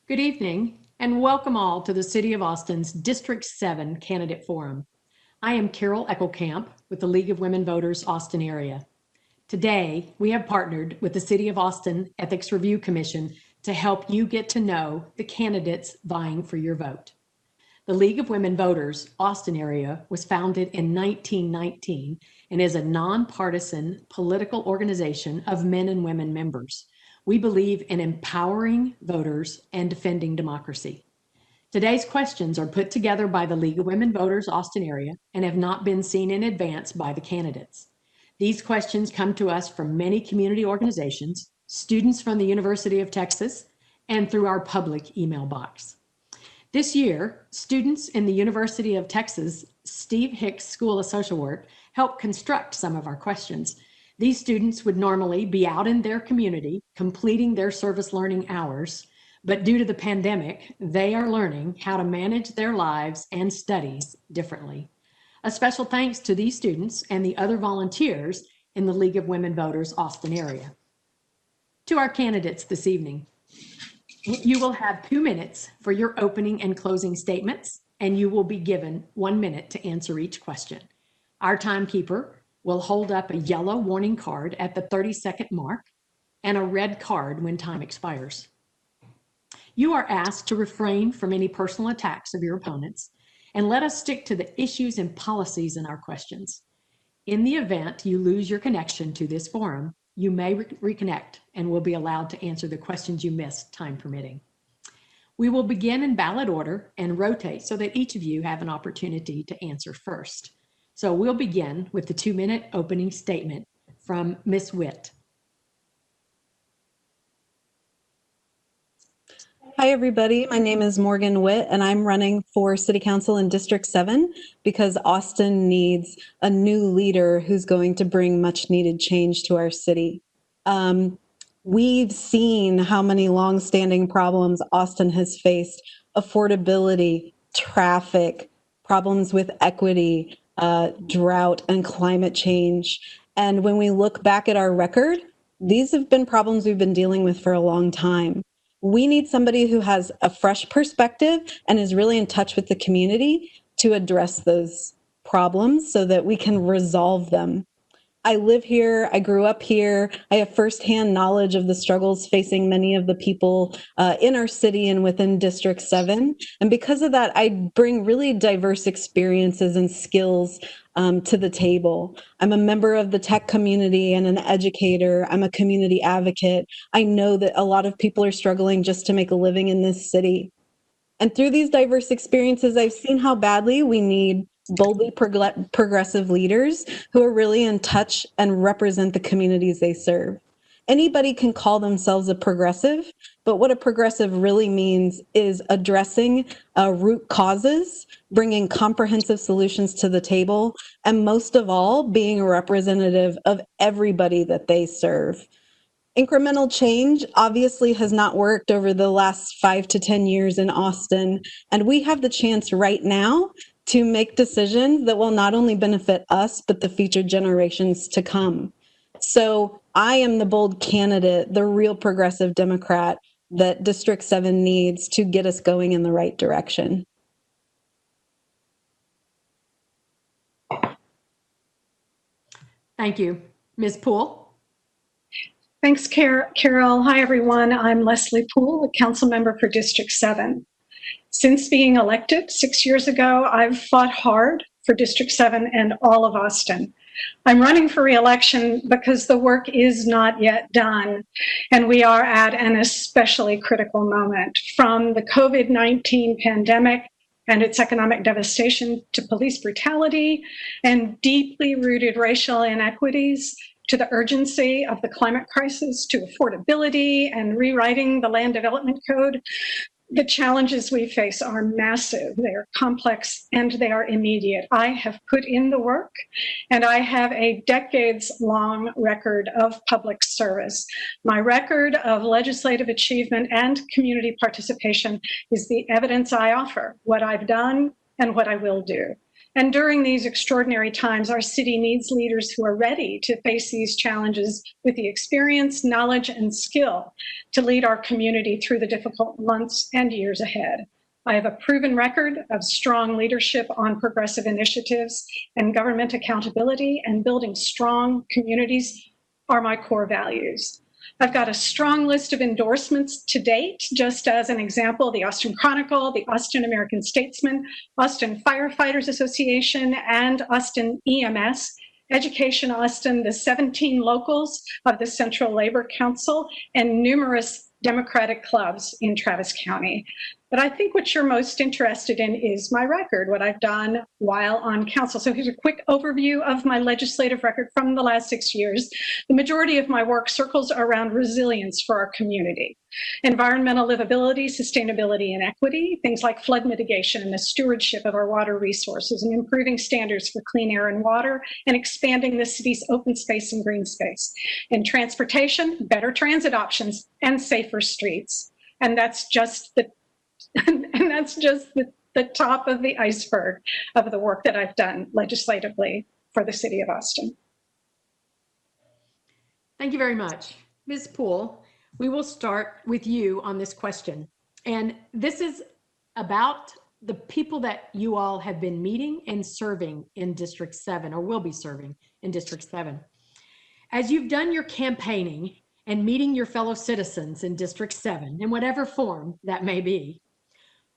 Good evening, and welcome all to the City of Austin's District 7 Candidate Forum. I am Carol Eckelkamp with the League of Women Voters Austin area. Today, we have partnered with the City of Austin Ethics Review Commission to help you get to know the candidates vying for your vote. The League of Women Voters Austin area was founded in 1919 and is a nonpartisan political organization of men and women members. We believe in empowering voters and defending democracy. Today's questions are put together by the League of Women Voters Austin area and have not been seen in advance by the candidates. These questions come to us from many community organizations, students from the University of Texas, and through our public email box. This year, students in the University of Texas Steve Hicks School of Social Work helped construct some of our questions. These students would normally be out in their community completing their service learning hours, but due to the pandemic, they are learning how to manage their lives and studies differently. A special thanks to these students and the other volunteers in the League of Women Voters Austin area. To our candidates this evening, you will have 2 minutes for your opening and closing statements, and you will be given 1 minute to answer each question. Our timekeeper will hold up a yellow warning card at the 30-second mark and a red card when time expires. You are asked to refrain from any personal attacks of your opponents and let us stick to the issues and policies in our questions. In the event you lose your connection to this forum, you may reconnect and will be allowed to answer the questions you missed, time permitting. We will begin in ballot order and rotate so that each of you have an opportunity to answer first. So we'll begin with the 2-minute opening statement from Ms. Witt. Hi, everybody. My name is Morgan Witt, and I'm running for City Council in District 7 because Austin needs a new leader who's going to bring much needed change to our city. We've seen how many longstanding problems Austin has faced: affordability, traffic, problems with equity, drought, and climate change. And when we look back at our record, these have been problems we've been dealing with for a long time. We need somebody who has a fresh perspective and is really in touch with the community to address those problems so that we can resolve them. I live here, I grew up here, I have firsthand knowledge of the struggles facing many of the people in our city and within District 7. And because of that, I bring really diverse experiences and skills to the table. I'm a member of the tech community and an educator. I'm a community advocate. I know that a lot of people are struggling just to make a living in this city. And through these diverse experiences, I've seen how badly we need boldly progressive leaders who are really in touch and represent the communities they serve. Anybody can call themselves a progressive, but what a progressive really means is addressing root causes, bringing comprehensive solutions to the table, and most of all, being a representative of everybody that they serve. Incremental change obviously has not worked over the last 5 to 10 years in Austin, and we have the chance right now to make decisions that will not only benefit us, but the future generations to come. So I am the bold candidate, the real progressive Democrat that District 7 needs to get us going in the right direction. Thank you. Ms. Poole? Thanks, Carol. Hi, everyone. I'm Leslie Poole, a council member for District 7. Since being elected 6 years ago, I've fought hard for District 7 and all of Austin. I'm running for re-election because the work is not yet done, and we are at an especially critical moment. From the COVID-19 pandemic and its economic devastation to police brutality and deeply rooted racial inequities, to the urgency of the climate crisis, to affordability and rewriting the land development code, the challenges we face are massive, they are complex, and they are immediate. I have put in the work, and I have a decades-long record of public service. My record of legislative achievement and community participation is the evidence I offer, what I've done and what I will do. And during these extraordinary times, our city needs leaders who are ready to face these challenges with the experience, knowledge, and skill to lead our community through the difficult months and years ahead. I have a proven record of strong leadership on progressive initiatives, and government accountability and building strong communities are my core values. I've got a strong list of endorsements to date. Just as an example, the Austin Chronicle, the Austin American Statesman, Austin Firefighters Association, and Austin EMS, Education Austin, the 17 locals of the Central Labor Council, and numerous Democratic clubs in Travis County. But I think what you're most interested in is my record, what I've done while on council. So here's a quick overview of my legislative record from the last 6 years. The majority of my work circles around resilience for our community, environmental livability, sustainability, and equity, things like flood mitigation and the stewardship of our water resources, and improving standards for clean air and water, and expanding the city's open space and green space. In transportation, better transit options and safer streets. And that's just the top of the iceberg of the work that I've done legislatively for the city of Austin. Thank you very much. Ms. Poole, we will start with you on this question. And this is about the people that you all have been meeting and serving in District 7, or will be serving in District 7. As you've done your campaigning and meeting your fellow citizens in District 7, in whatever form that may be,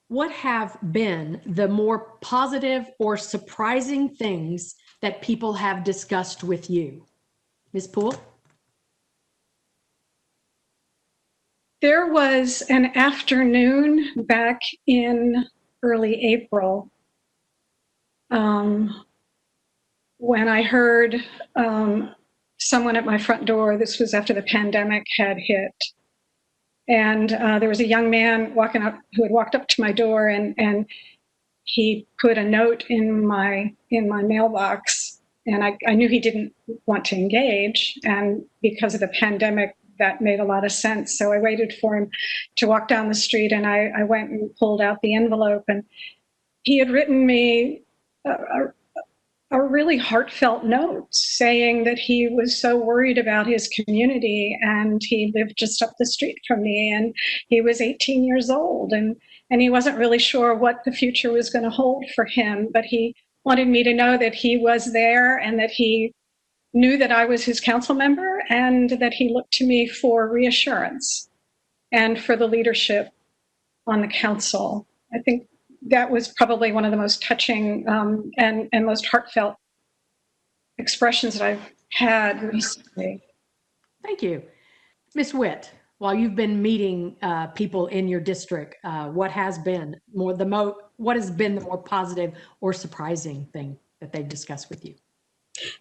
what have been the more positive or surprising things that people have discussed with you? Ms. Poole? There was an afternoon back in early April when I heard someone at my front door, this was after the pandemic had hit, and there was a young man walking up who had walked up to my door, and he put a note in my mailbox, and I knew he didn't want to engage, and because of the pandemic, that made a lot of sense. So I waited for him to walk down the street, and I went and pulled out the envelope, and he had written me a really heartfelt note saying that he was so worried about his community, and he lived just up the street from me, and he was 18 years old, and he wasn't really sure what the future was going to hold for him, but he wanted me to know that he was there and that he knew that I was his council member and that he looked to me for reassurance and for the leadership on the council. I think that was probably one of the most touching and most heartfelt expressions that I've had recently. Thank you. Ms. Witt, while you've been meeting people in your district, what has been the more positive or surprising thing that they've discussed with you?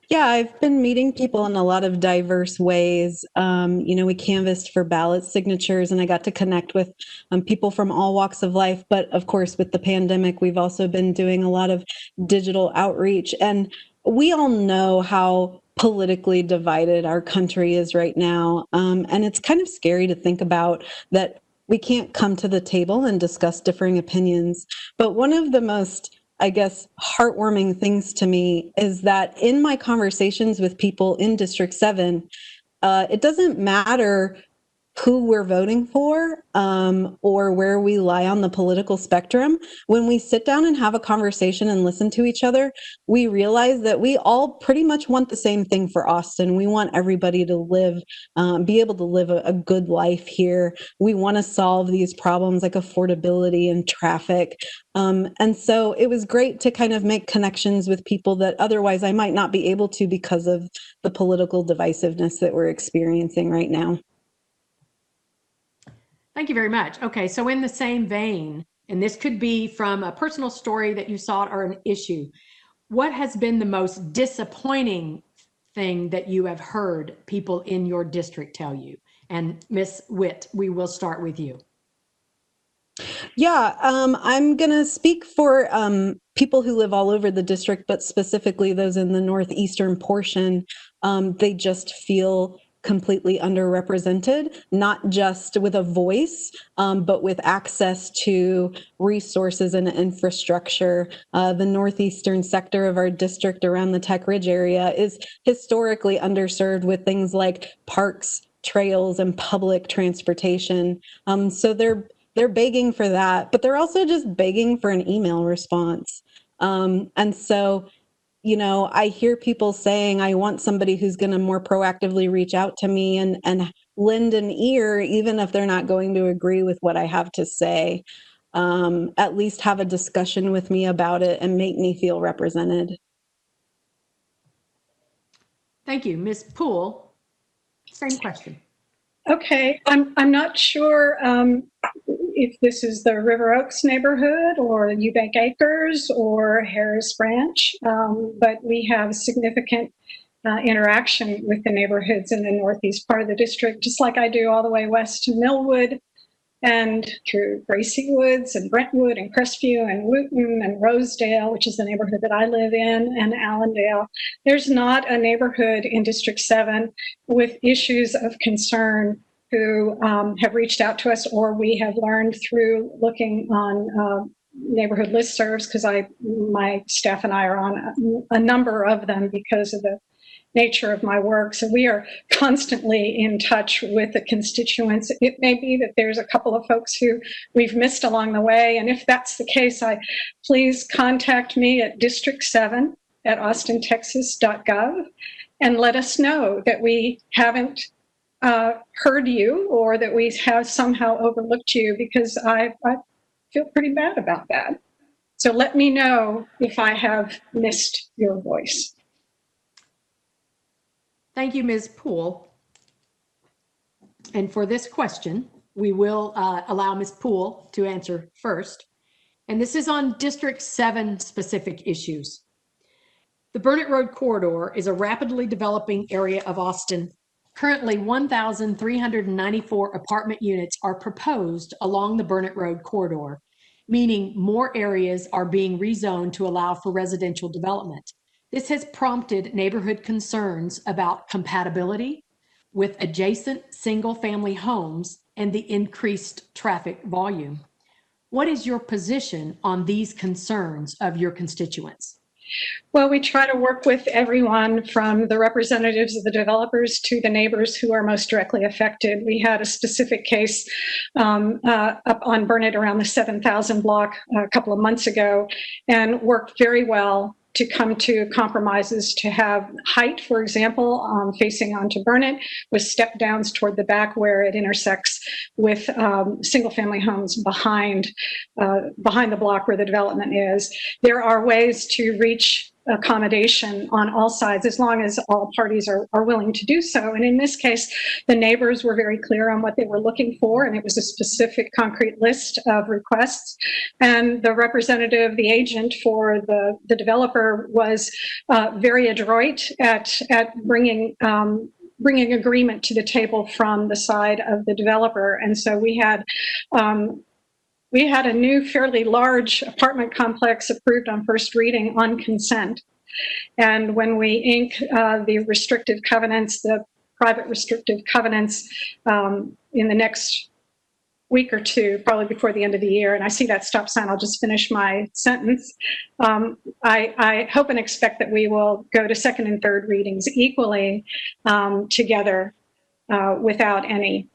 Yeah, I've been meeting people in a lot of diverse ways. We canvassed for ballot signatures, and I got to connect with people from all walks of life. But of course, with the pandemic, we've also been doing a lot of digital outreach. And we all know how politically divided our country is right now. And it's kind of scary to think about that we can't come to the table and discuss differing opinions. But one of the most heartwarming things to me is that in my conversations with people in District 7, it doesn't matter who we're voting for or where we lie on the political spectrum. When we sit down and have a conversation and listen to each other, we realize that we all pretty much want the same thing for Austin. We want everybody to live, be able to live a good life here. We want to solve these problems like affordability and traffic. And so it was great to kind of make connections with people that otherwise I might not be able to because of the political divisiveness that we're experiencing right now. Thank you very much. Okay, so in the same vein, and this could be from a personal story that you saw or an issue, what has been the most disappointing thing that you have heard people in your district tell you? And Ms. Witt, we will start with you. Yeah, I'm going to speak for people who live all over the district, but specifically those in the northeastern portion. They just feel completely underrepresented, not just with a voice, but with access to resources and infrastructure. The northeastern sector of our district around the Tech Ridge area is historically underserved with things like parks, trails, and public transportation. So they're begging for that, but they're also just begging for an email response. And so, I hear people saying, I want somebody who's going to more proactively reach out to me and lend an ear, even if they're not going to agree with what I have to say. At least have a discussion with me about it and make me feel represented. Thank you. Ms. Poole, same question. Okay, I'm not sure if this is the River Oaks neighborhood or Eubank Acres or Harris Branch, but we have significant interaction with the neighborhoods in the northeast part of the district, just like I do all the way west to Millwood and through Gracie Woods and Brentwood and Crestview and Wooten and Rosedale, which is the neighborhood that I live in, and Allendale. There's not a neighborhood in District 7 with issues of concern who have reached out to us, or we have learned through looking on neighborhood listservs, because my staff and I are on a number of them because of the nature of my work. So we are constantly in touch with the constituents. It may be that there's a couple of folks who we've missed along the way. And if that's the case, please contact me at district7@austintexas.gov and let us know that we haven't heard you or that we have somehow overlooked you, because I feel pretty bad about that. So let me know if I have missed your voice. Thank you, Ms. Poole. And for this question, we will allow Ms. Poole to answer first. And this is on District 7 specific issues. The Burnett Road Corridor is a rapidly developing area of Austin. Currently, 1,394 apartment units are proposed along the Burnett Road Corridor, meaning more areas are being rezoned to allow for residential development. This has prompted neighborhood concerns about compatibility with adjacent single-family homes and the increased traffic volume. What is your position on these concerns of your constituents? Well, we try to work with everyone from the representatives of the developers to the neighbors who are most directly affected. We had a specific case up on Burnett around the 7,000 block a couple of months ago, and worked very well to come to compromises to have height, for example, facing onto Burnett, with step downs toward the back where it intersects with single family homes behind the block where the development is. There are ways to reach accommodation on all sides as long as all parties are willing to do so. And in this case, the neighbors were very clear on what they were looking for, and it was a specific concrete list of requests. And the representative, the agent for the developer, was very adroit at bringing agreement to the table from the side of the developer. And so we had a new fairly large apartment complex approved on first reading on consent. And when we ink the restrictive covenants, the private restrictive covenants in the next week or two, probably before the end of the year, and I see that stop sign, I'll just finish my sentence. I hope and expect that we will go to second and third readings equally together without any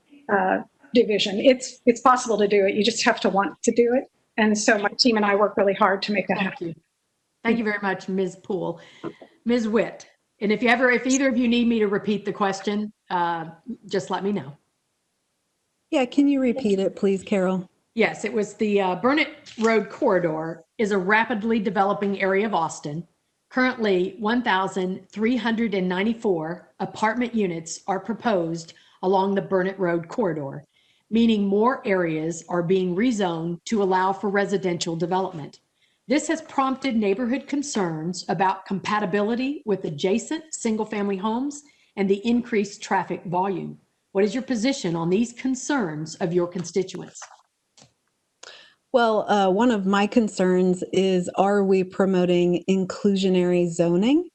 division. It's possible to do it. You just have to want to do it. And so my team and I work really hard to make that happen. Thank you very much, Ms. Poole. Ms. Witt, and if either of you need me to repeat the question, just let me know. Yeah, can you repeat it, please, Carol? Yes, it was the Burnett Road Corridor is a rapidly developing area of Austin. Currently, 1,394 apartment units are proposed along the Burnett Road Corridor, meaning more areas are being rezoned to allow for residential development. This has prompted neighborhood concerns about compatibility with adjacent single-family homes and the increased traffic volume. What is your position on these concerns of your constituents? Well, one of my concerns is, are we promoting inclusionary zoning?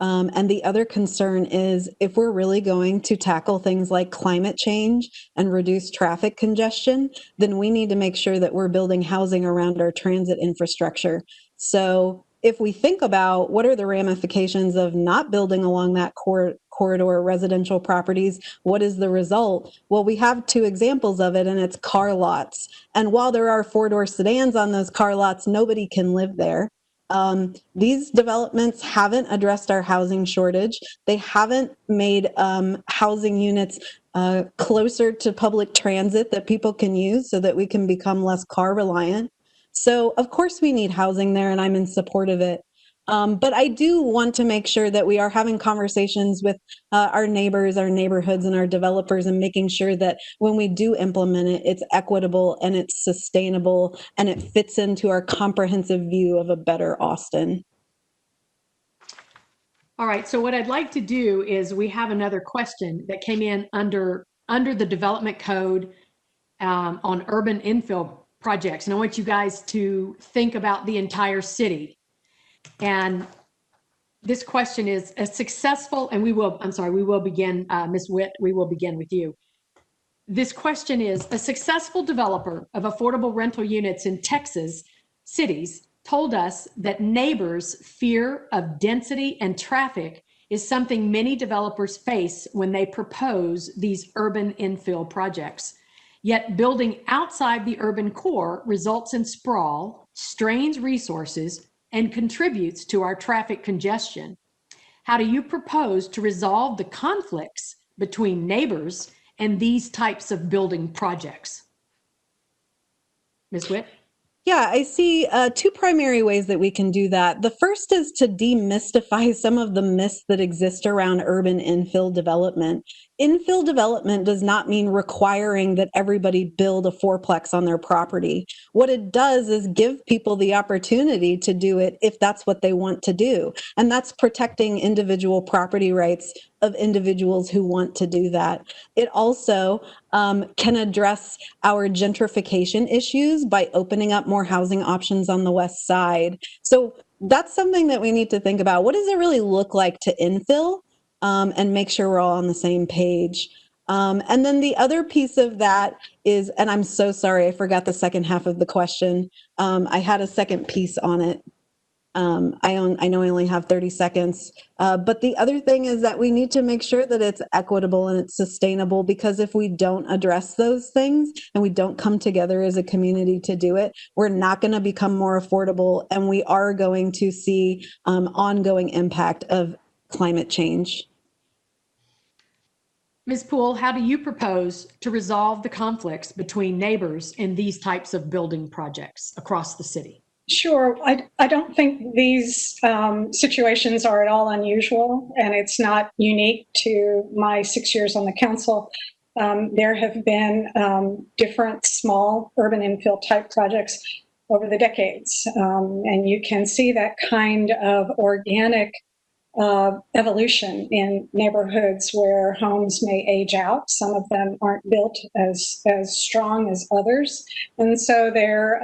And the other concern is if we're really going to tackle things like climate change and reduce traffic congestion, then we need to make sure that we're building housing around our transit infrastructure. So if we think about what are the ramifications of not building along that corridor residential properties, what is the result? Well, we have two examples of it, and it's car lots. And while there are four-door sedans on those car lots, nobody can live there. These developments haven't addressed our housing shortage. They haven't made housing units closer to public transit that people can use so that we can become less car reliant. So of course we need housing there, and I'm in support of it. But I do want to make sure that we are having conversations with our neighbors, our neighborhoods, and our developers, and making sure that when we do implement it, it's equitable and it's sustainable and it fits into our comprehensive view of a better Austin. All right, so what I'd like to do is we have another question that came in under the development code on urban infill projects. And I want you guys to think about the entire city. And this question is a successful, and we will begin, Ms. Witt, we will begin with you. This question is, a successful developer of affordable rental units in Texas cities told us that neighbors' fear of density and traffic is something many developers face when they propose these urban infill projects. Yet building outside the urban core results in sprawl, strains resources, and contributes to our traffic congestion. How do you propose to resolve the conflicts between neighbors and these types of building projects? Ms. Witt? Yeah, I see two primary ways that we can do that. The first is to demystify some of the myths that exist around urban infill development. Infill development does not mean requiring that everybody build a fourplex on their property. What it does is give people the opportunity to do it if that's what they want to do. And that's protecting individual property rights of individuals who want to do that. It also can address our gentrification issues by opening up more housing options on the west side. So that's something that we need to think about. What does it really look like to infill? And make sure we're all on the same page. And then the other piece of that is, and I'm so sorry, I forgot the second half of the question. I had a second piece on it. I know I only have 30 seconds, but the other thing is that we need to make sure that it's equitable and it's sustainable, because if we don't address those things and we don't come together as a community to do it, we're not going to become more affordable, and we are going to see ongoing impact of climate change. Ms. Poole, how do you propose to resolve the conflicts between neighbors in these types of building projects across the city? Sure. I don't think these situations are at all unusual, and it's not unique to my 6 years on the council. There have been different small urban infill type projects over the decades, and you can see that kind of organic evolution in neighborhoods where homes may age out. Some of them aren't built as strong as others, and so they're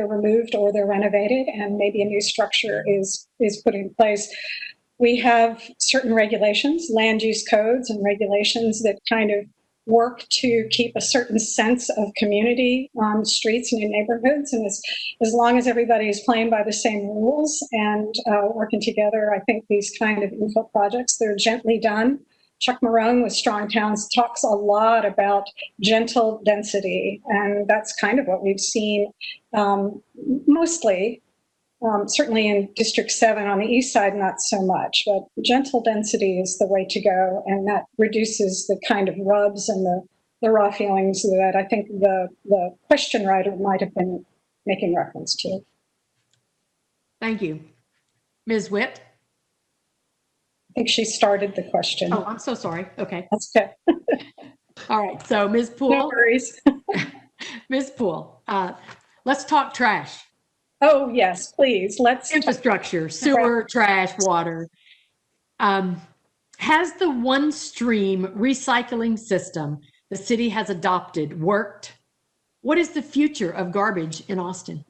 removed or they're renovated, and maybe a new structure is put in place. We have certain regulations, land use codes and regulations that kind of work to keep a certain sense of community on streets and in neighborhoods. And as long as everybody is playing by the same rules and working together, I think these kind of infill projects, they're gently done. Chuck Marone with Strong Towns talks a lot about gentle density, and that's kind of what we've seen mostly. Certainly in District 7 on the east side, not so much, but gentle density is the way to go, and that reduces the kind of rubs and the raw feelings that I think the question writer might have been making reference to. Thank you. Ms. Witt? I think she started the question. Oh, I'm so sorry. Okay. That's okay. All right. So, Ms. Poole. No worries. Ms. Poole, let's talk trash. Oh, yes, please. Let's infrastructure, sewer, trash, water. Has the one stream recycling system the city has adopted worked? What is the future of garbage in Austin?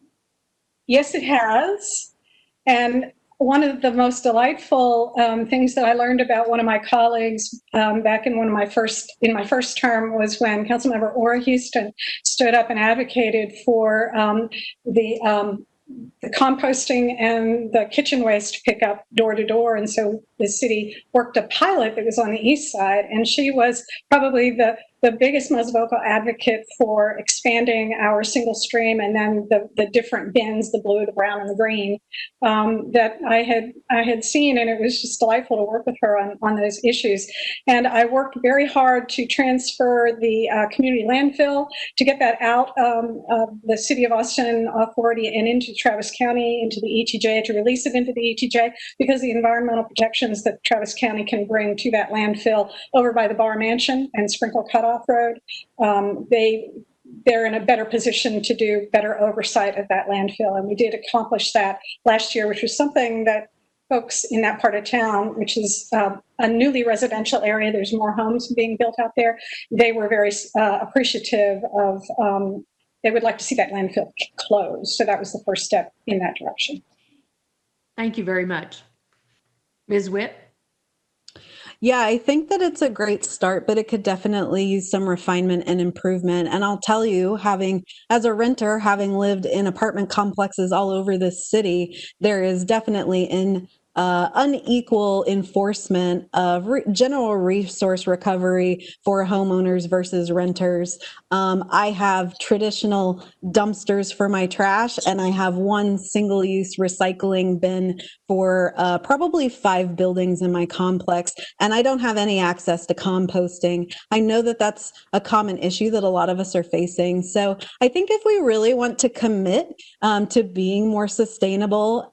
Yes, it has. And one of the most delightful things that I learned about one of my colleagues back in my first term was when Councilmember Ora Houston stood up and advocated for the composting and the kitchen waste pickup door to door. And so the city worked a pilot that was on the east side, and she was probably the biggest, most vocal advocate for expanding our single stream and then the different bins, the blue, the brown, and the green, that I had seen. And it was just delightful to work with her on those issues. And I worked very hard to transfer the community landfill, to get that out of the City of Austin authority and into Travis County, into the ETJ, to release it into the ETJ, because the environmental protections that Travis County can bring to that landfill over by the Bar Mansion and Sprinkle Cutoff Road, they're in a better position to do better oversight of that landfill. And we did accomplish that last year, which was something that folks in that part of town, which is a newly residential area, there's more homes being built out there, they were very appreciative of, they would like to see that landfill closed. So that was the first step in that direction. Thank you very much. Ms. Witt? Yeah, I think that it's a great start, but it could definitely use some refinement and improvement. And I'll tell you, as a renter, having lived in apartment complexes all over this city, there is definitely unequal enforcement of general resource recovery for homeowners versus renters. I have traditional dumpsters for my trash, and I have one single-use recycling bin for probably 5 buildings in my complex, and I don't have any access to composting. I know that that's a common issue that a lot of us are facing. So I think if we really want to commit to being more sustainable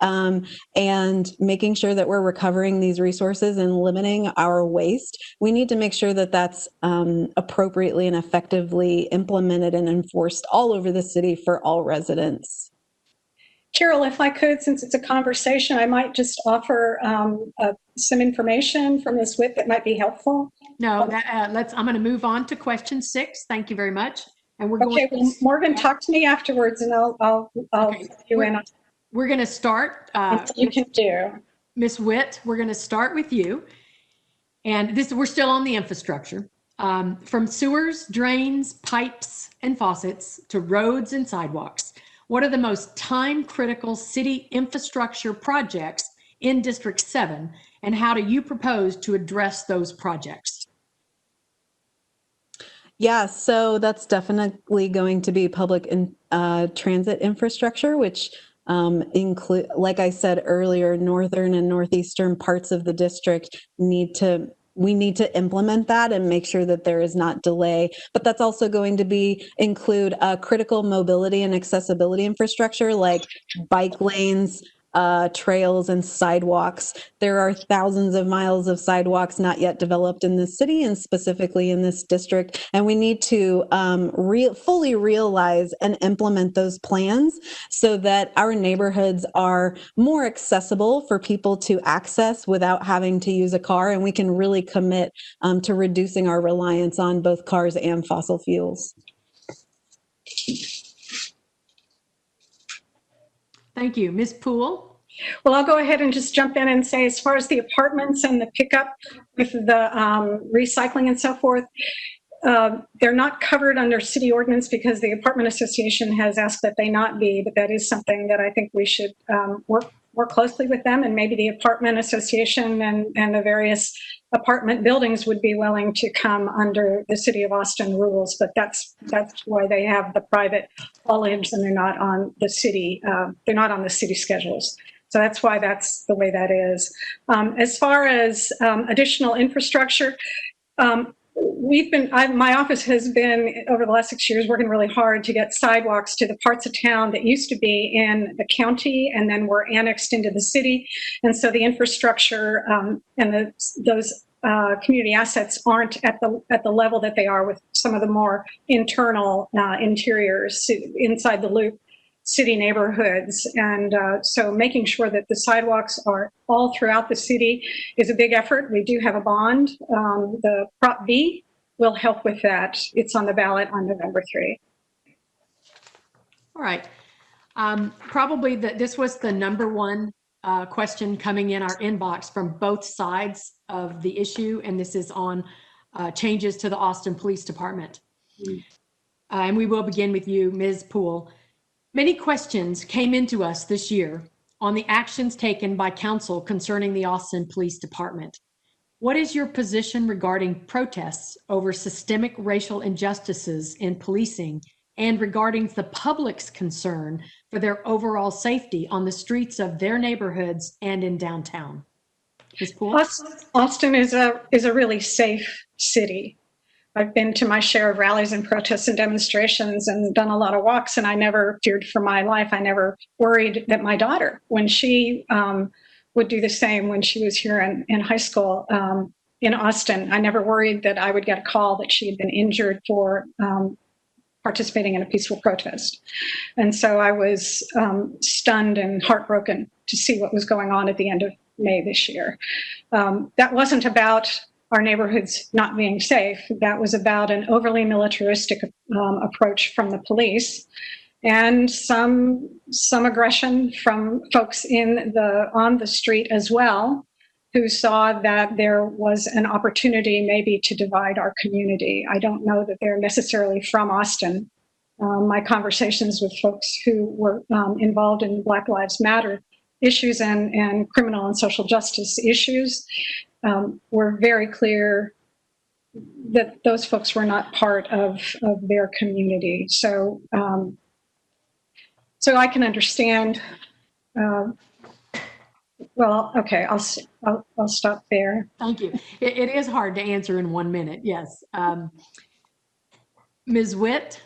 and making sure that we're recovering these resources and limiting our waste, we need to make sure that that's appropriately and effectively implemented and enforced all over the city for all residents. Carol, if I could, since it's a conversation, I might just offer some information from Ms. Witt that might be helpful. No, I'm going to move on to question 6. Thank you very much. And we're Okay, well, Morgan, talk to me afterwards, and I'll okay. you in. We're going to start. You can do. Ms. Witt, we're going to start with you. And we're still on the infrastructure. From sewers, drains, pipes, and faucets to roads and sidewalks, what are the most time-critical city infrastructure projects in District 7, and how do you propose to address those projects? Yeah, so that's definitely going to be public transit infrastructure, which include, like I said earlier, northern and northeastern parts of the district we need to implement that and make sure that there is not delay. But that's also going to include critical mobility and accessibility infrastructure like bike lanes, trails, and sidewalks. There are thousands of miles of sidewalks not yet developed in this city and specifically in this district. And we need to fully realize and implement those plans so that our neighborhoods are more accessible for people to access without having to use a car. And we can really commit to reducing our reliance on both cars and fossil fuels. Thank you. Ms. Poole? Well, I'll go ahead and just jump in and say, as far as the apartments and the pickup with the recycling and so forth, they're not covered under city ordinance because the apartment association has asked that they not be, but that is something that I think we should work closely with them, and maybe the apartment association and the various apartment buildings would be willing to come under the City of Austin rules, but that's why they have the private haulage and they're not on the city schedules. So that's why that's the way that is. As far as additional infrastructure, my office has been, over the last 6 years, working really hard to get sidewalks to the parts of town that used to be in the county and then were annexed into the city. And so the infrastructure and those community assets aren't at the level that they are with some of the more internal interiors inside the loop city neighborhoods. And so making sure that the sidewalks are all throughout the city is a big effort. We do have a bond. The Prop B will help with that. It's on the ballot on November 3. All right. Probably this was the number one question coming in our inbox from both sides of the issue, and this is on changes to the Austin Police Department. And we will begin with you, Ms. Poole. Many questions came into us this year on the actions taken by council concerning the Austin Police Department. What is your position regarding protests over systemic racial injustices in policing and regarding the public's concern for their overall safety on the streets of their neighborhoods and in downtown? Ms. Poole? Austin is a really safe city. I've been to my share of rallies and protests and demonstrations and done a lot of walks, and I never feared for my life. I never worried that my daughter, when she would do the same when she was here in high school in Austin, I never worried that I would get a call that she had been injured for participating in a peaceful protest. And so I was stunned and heartbroken to see what was going on at the end of May this year. That wasn't about our neighborhoods not being safe. That was about an overly militaristic approach from the police and some aggression from folks on the street as well, who saw that there was an opportunity maybe to divide our community. I don't know that they're necessarily from Austin. My conversations with folks who were involved in Black Lives Matter issues and criminal and social justice issues were very clear that those folks were not part of their community. So I can understand. Well, okay, I'll stop there. Thank you. It is hard to answer in 1 minute. Yes. Ms. Witt?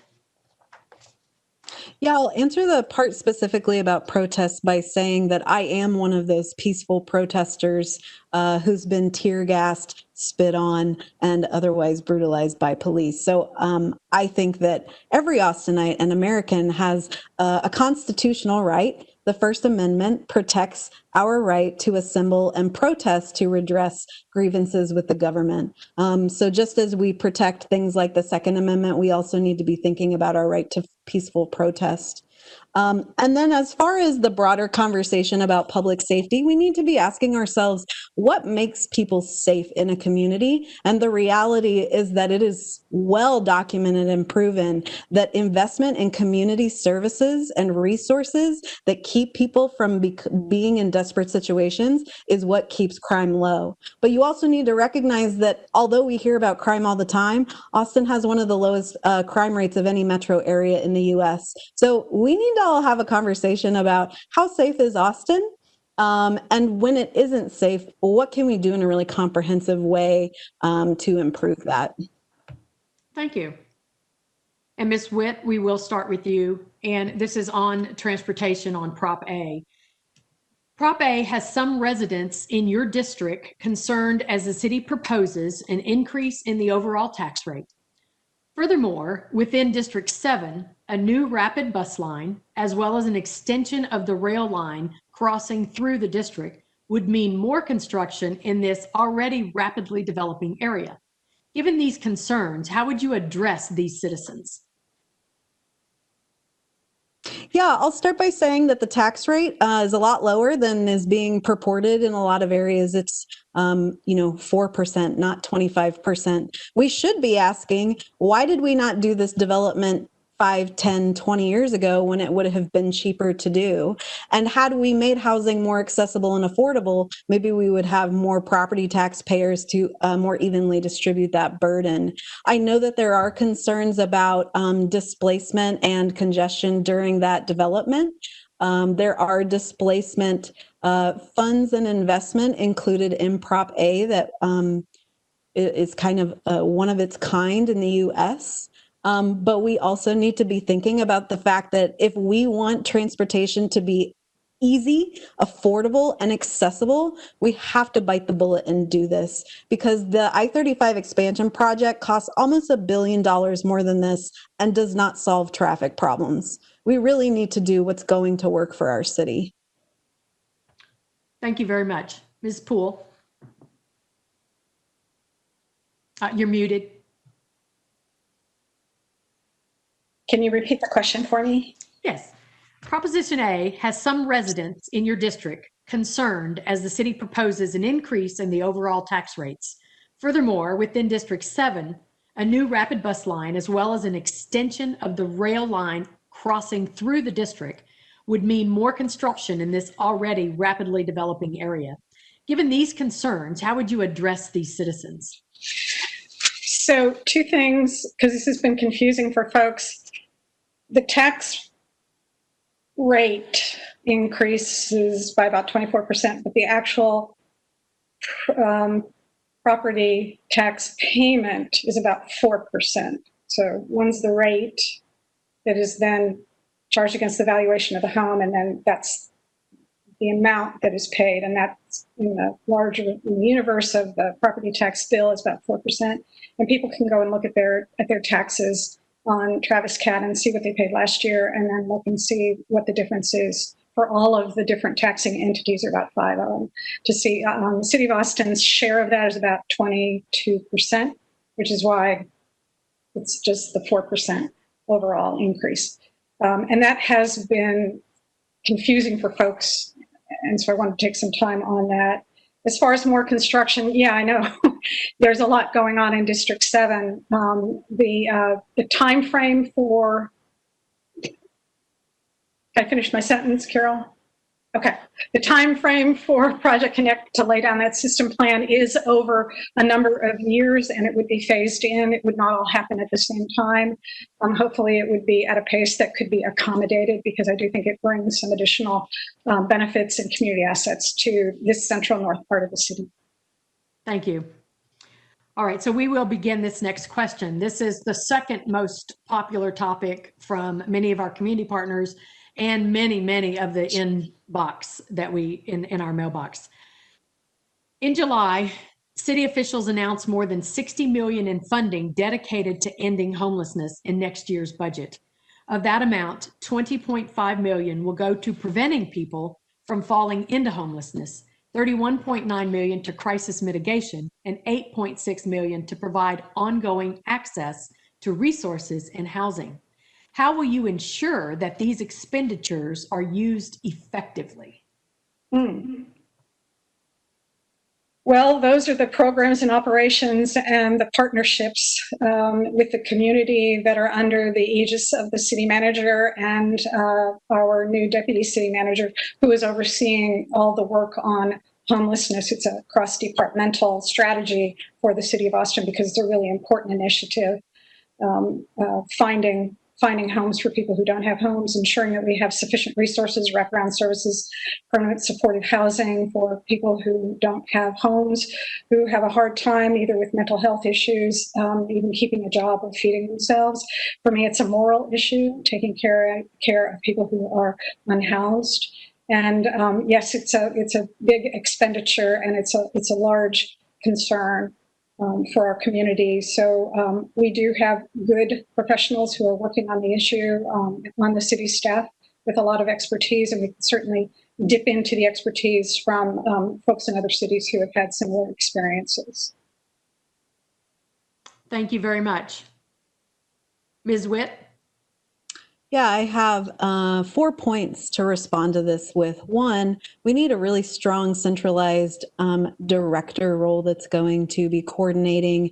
Yeah, I'll answer the part specifically about protests by saying that I am one of those peaceful protesters who's been tear gassed, spit on, and otherwise brutalized by police. So I think that every Austinite and American has a constitutional right. The First Amendment protects our right to assemble and protest to redress grievances with the government. So just as we protect things like the Second Amendment, we also need to be thinking about our right to peaceful protest. And then as far as the broader conversation about public safety, we need to be asking ourselves, what makes people safe in a community? And the reality is that it is well documented and proven that investment in community services and resources that keep people from being in desperate situations is what keeps crime low. But you also need to recognize that although we hear about crime all the time, Austin has one of the lowest crime rates of any metro area in the US. So we need to all have a conversation about how safe is Austin? And when it isn't safe, what can we do in a really comprehensive way to improve that? Thank you. And Ms. Witt, we will start with you. And this is on transportation on Prop A. Prop A has some residents in your district concerned as the city proposes an increase in the overall tax rate. Furthermore, within District 7, a new rapid bus line, as well as an extension of the rail line crossing through the district, would mean more construction in this already rapidly developing area. Given these concerns, how would you address these citizens? Yeah, I'll start by saying that the tax rate is a lot lower than is being purported in a lot of areas. It's 4%, not 25%. We should be asking, why did we not do this development 5, 10, 20 years ago when it would have been cheaper to do? And had we made housing more accessible and affordable, maybe we would have more property taxpayers to more evenly distribute that burden. I know that there are concerns about displacement and congestion during that development. There are displacement funds and investment included in Prop A that is kind of one of its kind in the U.S. But we also need to be thinking about the fact that if we want transportation to be easy, affordable, and accessible, we have to bite the bullet and do this, because the I-35 expansion project costs almost $1 billion more than this and does not solve traffic problems. We really need to do what's going to work for our city. Thank you very much. Ms. Poole? You're muted. Can you repeat the question for me? Yes. Proposition A has some residents in your district concerned as the city proposes an increase in the overall tax rates. Furthermore, within District 7, a new rapid bus line, as well as an extension of the rail line crossing through the district, would mean more construction in this already rapidly developing area. Given these concerns, how would you address these citizens? So two things, because this has been confusing for folks. The tax rate increases by about 24%, but the actual property tax payment is about 4%. So one's the rate that is then charged against the valuation of the home, and then that's the amount that is paid, and that's in the universe of the property tax bill is about 4%. And people can go and look at their taxes on Travis Cat and see what they paid last year, and then look and see what the difference is for all of the different taxing entities, or about 5 of them, to see the City of Austin's share of that is about 22%, which is why it's just the 4% overall increase. And that has been confusing for folks, and so I want to take some time on that. As far as more construction, yeah, I know there's a lot going on in District 7. The time frame for, I finished my sentence, Carol? Okay. The time frame for Project Connect to lay down that system plan is over a number of years, and it would be phased in. It would not all happen at the same time. Hopefully it would be at a pace that could be accommodated, because I do think it brings some additional benefits and community assets to this central north part of the city. Thank you. All right, so we will begin this next question. This is the second most popular topic from many of our community partners and many of the inbox that in our mailbox. In July, city officials announced more than $60 million in funding dedicated to ending homelessness in next year's budget. Of that amount, $20.5 million will go to preventing people from falling into homelessness, $31.9 million to crisis mitigation, and $8.6 million to provide ongoing access to resources and housing. How will you ensure that these expenditures are used effectively? Well, those are the programs and operations and the partnerships with the community that are under the aegis of the city manager and our new deputy city manager, who is overseeing all the work on homelessness. It's a cross-departmental strategy for the city of Austin, because it's a really important initiative, finding homes for people who don't have homes, ensuring that we have sufficient resources, wraparound services, permanent supportive housing for people who don't have homes, who have a hard time either with mental health issues, even keeping a job or feeding themselves. For me, it's a moral issue, taking care of people who are unhoused. And yes, it's a big expenditure, and it's a large concern for our community. So we do have good professionals who are working on the issue on the city staff with a lot of expertise, and we can certainly dip into the expertise from folks in other cities who have had similar experiences. Thank you very much. Ms. Witt? Yeah, I have 4 points to respond to this with. One, we need a really strong centralized director role that's going to be coordinating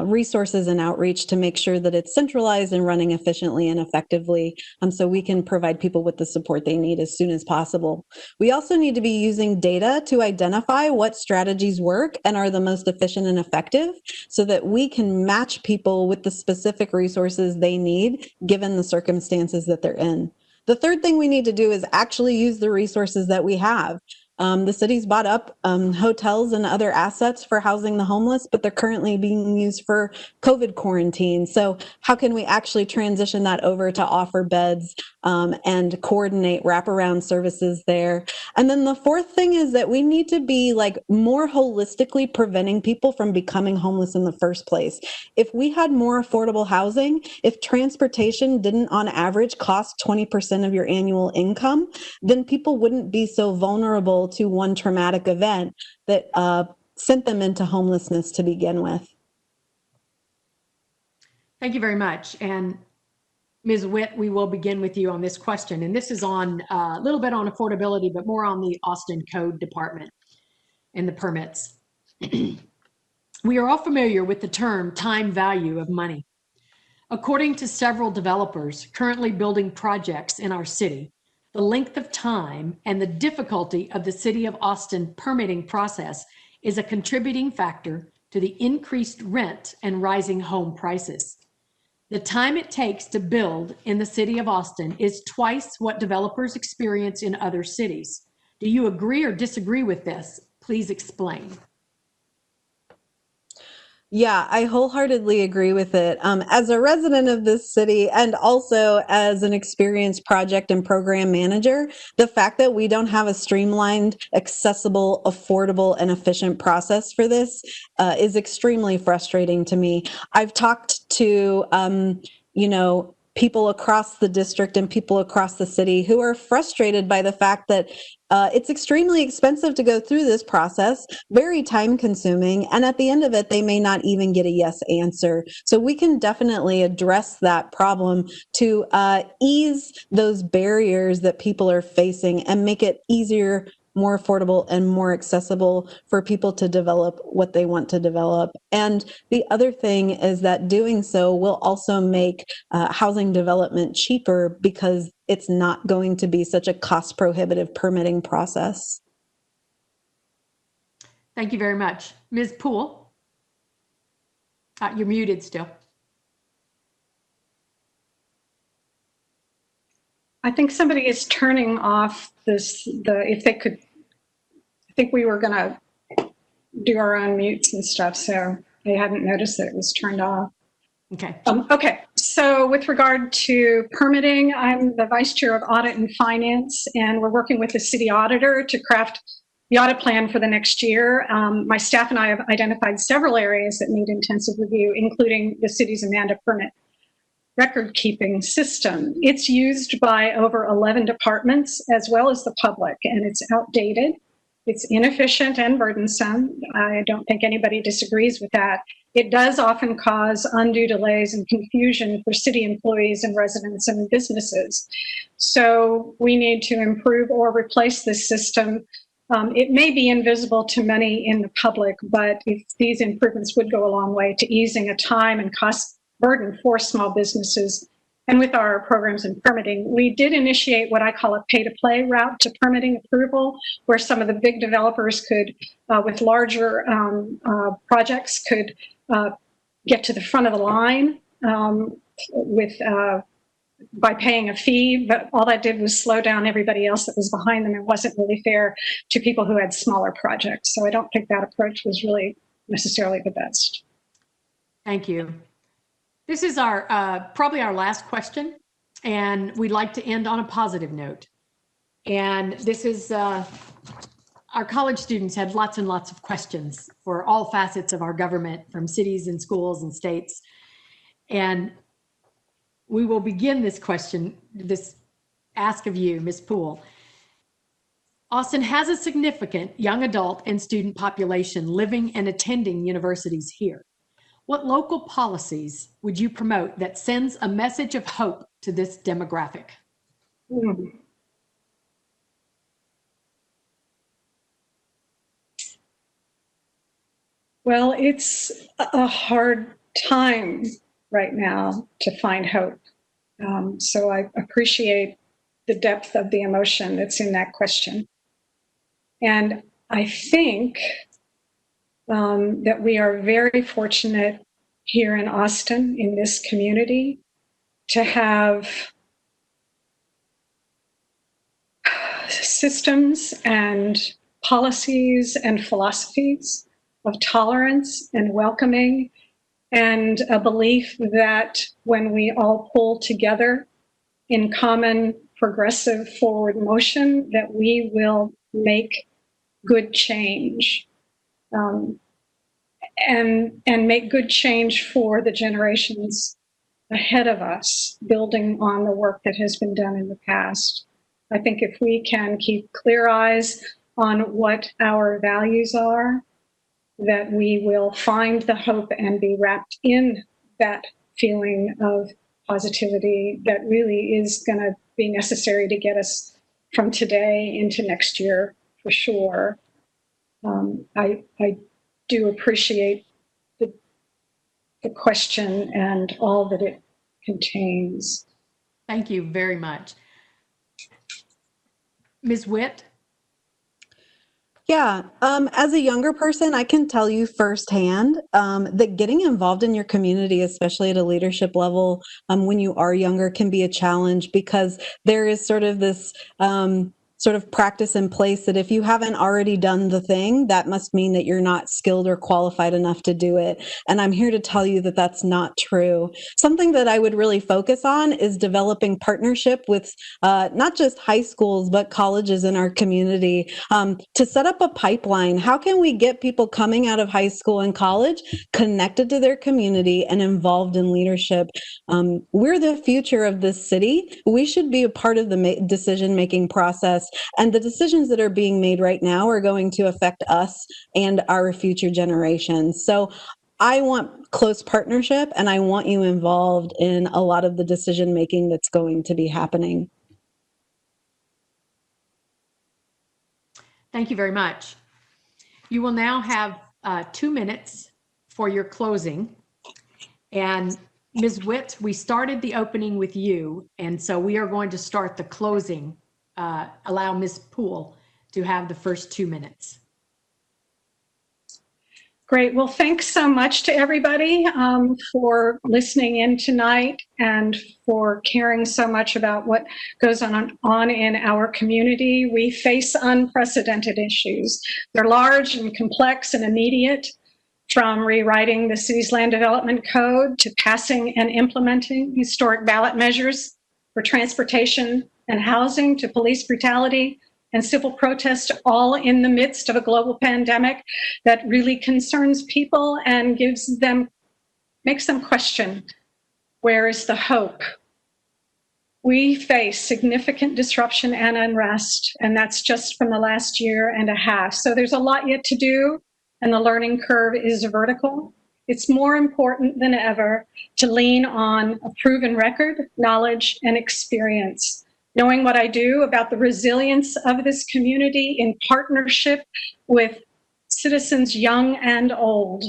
resources and outreach to make sure that it's centralized and running efficiently and effectively, so we can provide people with the support they need as soon as possible. We also need to be using data to identify what strategies work and are the most efficient and effective, so that we can match people with the specific resources they need given the circumstances that they're in. The third thing we need to do is actually use the resources that we have. The city's bought up hotels and other assets for housing the homeless, but they're currently being used for COVID quarantine. So how can we actually transition that over to offer beds and coordinate wraparound services there? And then the fourth thing is that we need to be more holistically preventing people from becoming homeless in the first place. If we had more affordable housing, if transportation didn't on average cost 20% of your annual income, then people wouldn't be so vulnerable to one traumatic event that sent them into homelessness to begin with. Thank you very much. And Ms. Witt, we will begin with you on this question. And this is on a little bit on affordability, but more on the Austin Code Department and the permits. We are all familiar with the term time value of money. According to several developers currently building projects in our city, the length of time and the difficulty of the City of Austin permitting process is a contributing factor to the increased rent and rising home prices. The time it takes to build in the City of Austin is twice what developers experience in other cities. Do you agree or disagree with this? Please explain. Yeah, I wholeheartedly agree with it. As a resident of this city and also as an experienced project and program manager, the fact that we don't have a streamlined, accessible, affordable, and efficient process for this is extremely frustrating to me. I've talked to, people across the district and people across the city who are frustrated by the fact that it's extremely expensive to go through this process, very time consuming, and at the end of it, they may not even get a yes answer. So we can definitely address that problem to ease those barriers that people are facing and make it easier, more affordable, and more accessible for people to develop what they want to develop. And the other thing is that doing so will also make housing development cheaper because it's not going to be such a cost prohibitive permitting process. Thank you very much. Ms. Poole, you're muted still. I think somebody is turning off if they could, I think we were going to do our own mutes and stuff, so they hadn't noticed that it was turned off. Okay. Okay, so with regard to permitting, I'm the Vice Chair of Audit and Finance, and we're working with the City Auditor to craft the audit plan for the next year. My staff and I have identified several areas that need intensive review, including the city's Amanda permit record-keeping system. It's used by over 11 departments as well as the public, and it's outdated. It's inefficient and burdensome. I don't think anybody disagrees with that. It does often cause undue delays and confusion for city employees and residents and businesses. So we need to improve or replace this system. It may be invisible to many in the public, but if these improvements would go a long way to easing a time and cost burden for small businesses. And with our programs in permitting, we did initiate what I call a pay-to-play route to permitting approval, where some of the big developers could, with larger projects, could get to the front of the line by paying a fee. But all that did was slow down everybody else that was behind them and wasn't really fair to people who had smaller projects. So I don't think that approach was really necessarily the best. Thank you. This is our probably our last question, and we'd like to end on a positive note. And this is our college students had lots and lots of questions for all facets of our government, from cities and schools and states. And we will begin this question, this ask of you, Ms. Poole. Austin has a significant young adult and student population living and attending universities here. What local policies would you promote that sends a message of hope to this demographic? Well, it's a hard time right now to find hope. So I appreciate the depth of the emotion that's in that question. And I think that we are very fortunate here in Austin, in this community, to have systems and policies and philosophies of tolerance and welcoming, and a belief that when we all pull together in common progressive forward motion, that we will make good change. And make good change for the generations ahead of us, building on the work that has been done in the past. I think if we can keep clear eyes on what our values are, that we will find the hope and be wrapped in that feeling of positivity that really is going to be necessary to get us from today into next year for sure. I do appreciate the question and all that it contains. Thank you very much. Ms. Witt? Yeah, as a younger person, I can tell you firsthand that getting involved in your community, especially at a leadership level, when you are younger, can be a challenge because there is sort of this sort of practice in place that if you haven't already done the thing, that must mean that you're not skilled or qualified enough to do it. And I'm here to tell you that that's not true. Something that I would really focus on is developing partnership with not just high schools, but colleges in our community to set up a pipeline. How can we get people coming out of high school and college connected to their community and involved in leadership? We're the future of this city. We should be a part of the decision-making process. And the decisions that are being made right now are going to affect us and our future generations. So I want close partnership, and I want you involved in a lot of the decision making that's going to be happening. Thank you very much. You will now have 2 minutes for your closing. And Ms. Witt, we started the opening with you, and so we are going to start the closing. Allow Ms. Poole to have the first 2 minutes. Great. Well, thanks so much to everybody for listening in tonight and for caring so much about what goes on in our community. We face unprecedented issues. They're large and complex and immediate, from rewriting the city's land development code to passing and implementing historic ballot measures for transportation and housing to police brutality and civil protest, all in the midst of a global pandemic that really concerns people and makes them question, where is the hope? We face significant disruption and unrest, and that's just from the last year and a half. So there's a lot yet to do, and the learning curve is vertical. It's more important than ever to lean on a proven record, knowledge, and experience. Knowing what I do about the resilience of this community in partnership with citizens young and old,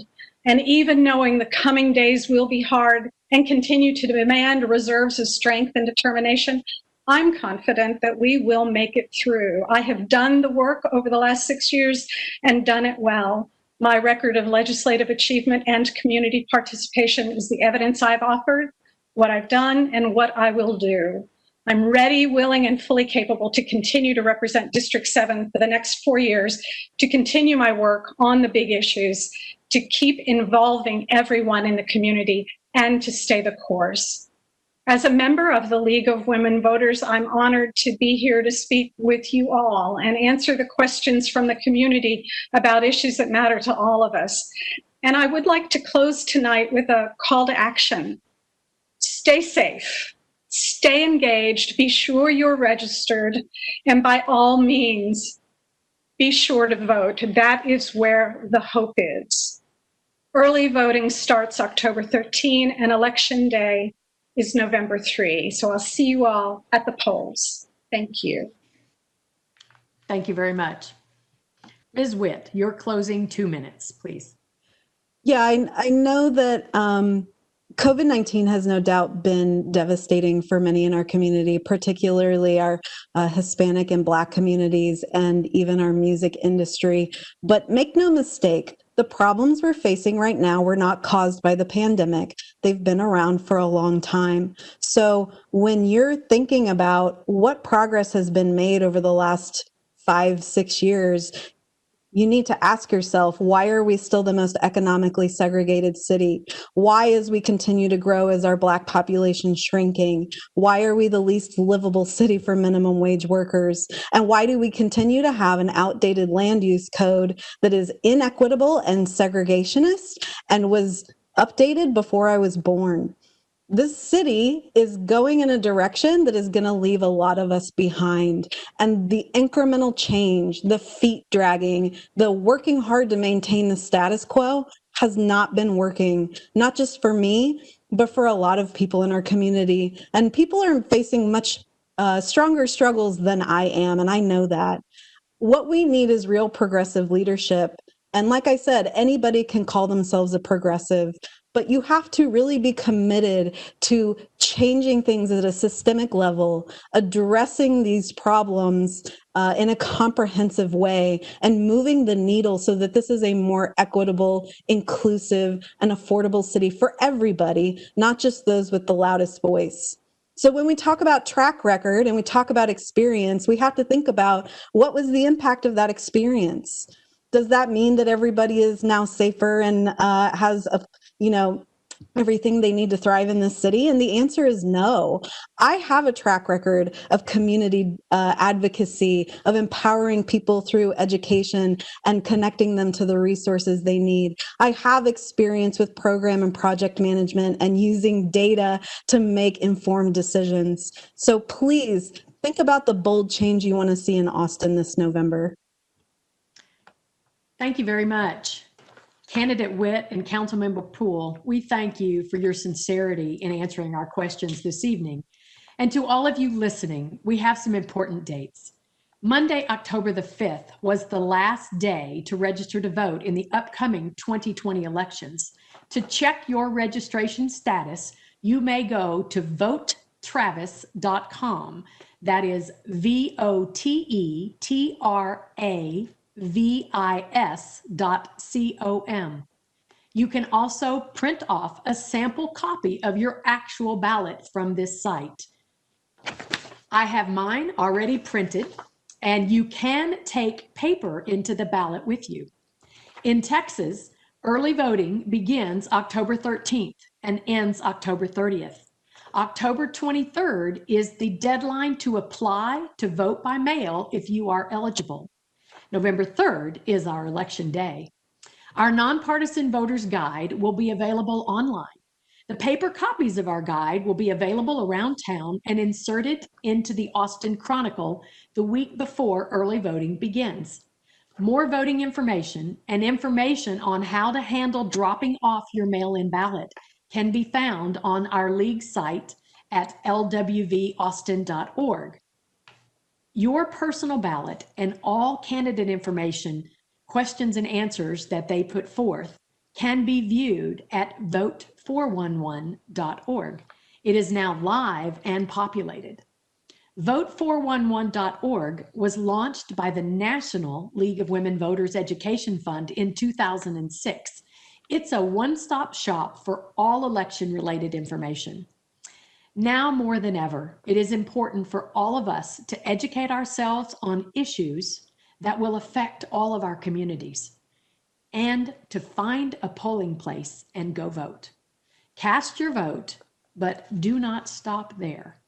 and even knowing the coming days will be hard and continue to demand reserves of strength and determination, I'm confident that we will make it through. I have done the work over the last 6 years and done it well. My record of legislative achievement and community participation is the evidence I've offered, what I've done, and what I will do. I'm ready, willing, and fully capable to continue to represent District 7 for the next 4 years, to continue my work on the big issues, to keep involving everyone in the community, and to stay the course. As a member of the League of Women Voters, I'm honored to be here to speak with you all and answer the questions from the community about issues that matter to all of us. And I would like to close tonight with a call to action. Stay safe. Stay engaged, be sure you're registered, and by all means, be sure to vote. That is where the hope is. Early voting starts October 13, and Election Day is November 3. So I'll see you all at the polls. Thank you. Thank you very much. Ms. Witt, your closing 2 minutes, please. Yeah, I know that COVID-19 has no doubt been devastating for many in our community, particularly our Hispanic and Black communities and even our music industry. But make no mistake, the problems we're facing right now were not caused by the pandemic. They've been around for a long time. So when you're thinking about what progress has been made over the last 5-6 years, you need to ask yourself, why are we still the most economically segregated city? Why, as we continue to grow, is our Black population shrinking? Why are we the least livable city for minimum wage workers? And why do we continue to have an outdated land use code that is inequitable and segregationist and was updated before I was born? this city is going in a direction that is going to leave a lot of us behind. And the incremental change, the feet dragging, the working hard to maintain the status quo has not been working, not just for me, but for a lot of people in our community. And people are facing much stronger struggles than I am, and I know that. What we need is real progressive leadership. And like I said, anybody can call themselves a progressive, but you have to really be committed to changing things at a systemic level, addressing these problems in a comprehensive way, and moving the needle so that this is a more equitable, inclusive, and affordable city for everybody, not just those with the loudest voice. So when we talk about track record and we talk about experience, we have to think about what was the impact of that experience. Does that mean that everybody is now safer and has everything they need to thrive in this city? And the answer is no. I have a track record of community advocacy, of empowering people through education and connecting them to the resources they need. I have experience with program and project management and using data to make informed decisions. So please think about the bold change you want to see in Austin this November. Thank you very much. Candidate Witt and Councilmember Poole, we thank you for your sincerity in answering our questions this evening. And to all of you listening, we have some important dates. Monday, October the 5th was the last day to register to vote in the upcoming 2020 elections. To check your registration status, you may go to votetravis.com. That is VOTETRAVIS.com. You can also print off a sample copy of your actual ballot from this site. I have mine already printed, and you can take paper into the ballot with you. In Texas, early voting begins October 13th and ends October 30th. October 23rd is the deadline to apply to vote by mail if you are eligible. November 3rd is our election day. Our nonpartisan voters guide will be available online. The paper copies of our guide will be available around town and inserted into the Austin Chronicle the week before early voting begins. More voting information and information on how to handle dropping off your mail-in ballot can be found on our league site at lwvaustin.org. Your personal ballot and all candidate information, questions and answers that they put forth can be viewed at vote411.org. It is now live and populated. Vote411.org was launched by the National League of Women Voters Education Fund in 2006. It's a one-stop shop for all election-related information. Now more than ever, it is important for all of us to educate ourselves on issues that will affect all of our communities and to find a polling place and go vote. Cast your vote, but do not stop there.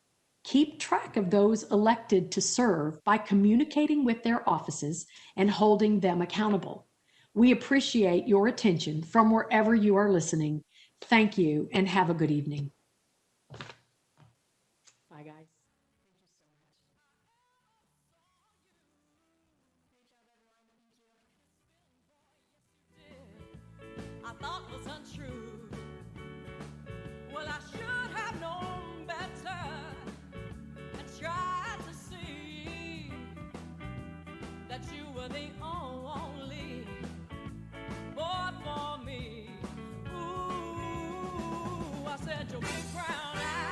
Keep track of those elected to serve by communicating with their offices and holding them accountable. We appreciate your attention from wherever you are listening. Thank you and have a good evening. Bye, guys. I thought was untrue. Well, I should have known better and tried to see that you were the only boy for me. Ooh, I said your big brown eyes